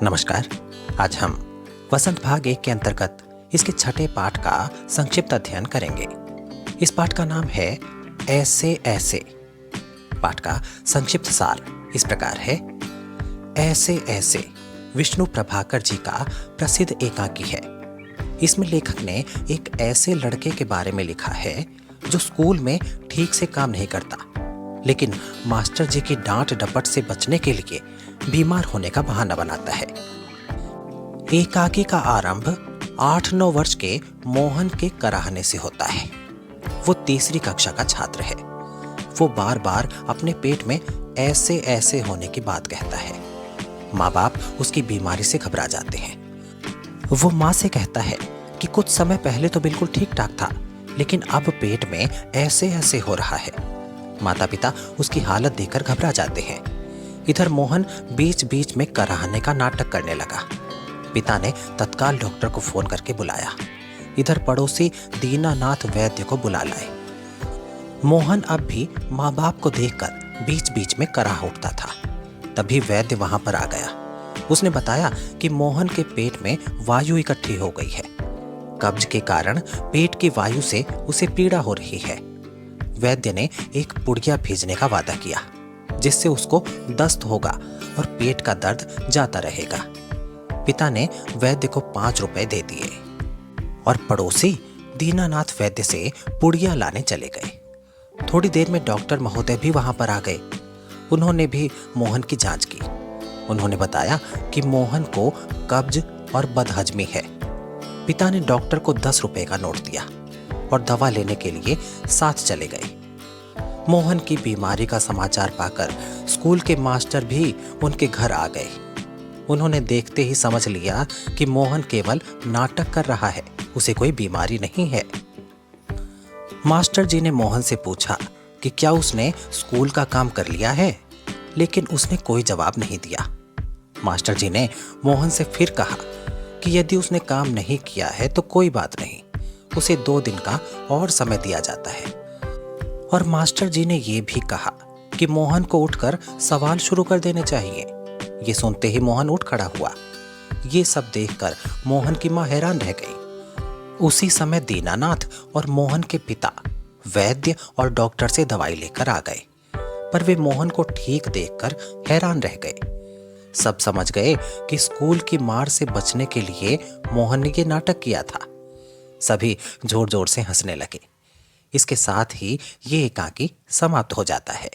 नमस्कार। आज हम वसंत भाग 1 के अंतर्गत इसके छठे पाठ का संक्षिप्त अध्ययन करेंगे। इस पाठ का नाम है ऐसे ऐसे। पाठ का संक्षिप्त सार इस प्रकार है। ऐसे ऐसे विष्णु प्रभाकर जी का प्रसिद्ध एकांकी है। इसमें लेखक ने एक ऐसे लड़के के बारे में लिखा है जो स्कूल में ठीक से काम नहीं करता, लेकिन मास्टर जी की डांट डपट से बचने के लिए बीमार होने का बहाना बनाता है। एकाकी का आरंभ 8-9 वर्ष के मोहन के कराहने से होता है। वो तीसरी कक्षा का छात्र है। वो बार बार अपने पेट में ऐसे ऐसे होने की बात कहता है। माँ बाप उसकी बीमारी से घबरा जाते हैं। वो माँ से कहता है कि कुछ समय पहले तो बिल्कुल ठीक ठाक था, लेकिन अब पेट में ऐसे ऐसे हो रहा है। माता पिता उसकी हालत देखकर घबरा जाते हैं। इधर मोहन बीच बीच में कराहने का नाटक करने लगा। पिता ने तत्काल डॉक्टर को फोन करके बुलाया। इधर पड़ोसी दीनानाथ वैद्य को बुला लाए। मोहन अब भी माँ बाप को देखकर बीच बीच में कराह उठता था। तभी वैद्य वहां पर आ गया। उसने बताया कि मोहन के पेट में वायु इकट्ठी हो गई है। कब्ज के कारण पेट की वायु से उसे पीड़ा हो रही है। वैद्य ने एक पुड़िया भेजने का वादा किया, जिससे उसको दस्त होगा और पेट का दर्द जाता रहेगा। पिता ने वैद्य को 5 रुपए दे दिए और पड़ोसी दीनानाथ वैद्य से पुड़िया लाने चले गए। थोड़ी देर में डॉक्टर महोदय भी वहां पर आ गए। उन्होंने भी मोहन की जांच की। उन्होंने बताया कि मोहन को कब्ज और बदहजमी है। पिता ने डॉक्टर को 10 रुपए का नोट दिया और दवा लेने के लिए साथ चले गए। मोहन की बीमारी का समाचार पाकर स्कूल के मास्टर भी उनके घर आ गए। उन्होंने देखते ही समझ लिया कि मोहन केवल नाटक कर रहा है, उसे कोई बीमारी नहीं है। मास्टर जी ने मोहन से पूछा कि क्या उसने स्कूल का काम कर लिया है, लेकिन उसने कोई जवाब नहीं दिया। मास्टर जी ने मोहन से फिर कहा कि यदि उसने काम नहीं किया है तो कोई बात नहीं, उसे 2 दिन का और समय दिया जाता है। और मास्टर जी ने यह भी कहा कि मोहन को उठकर सवाल शुरू कर देने चाहिए। ये सुनते ही मोहन उठ खड़ा हुआ। ये सब देखकर मोहन की मां हैरान रह गई। उसी समय दीनानाथ और मोहन के पिता वैद्य और डॉक्टर से दवाई लेकर आ गए, पर वे मोहन को ठीक देखकर हैरान रह गए। सब समझ गए कि स्कूल की मार से बचने के लिए मोहन ने ये नाटक किया था। सभी जोर जोर से हंसने लगे। इसके साथ ही ये एकांकी समाप्त हो जाता है।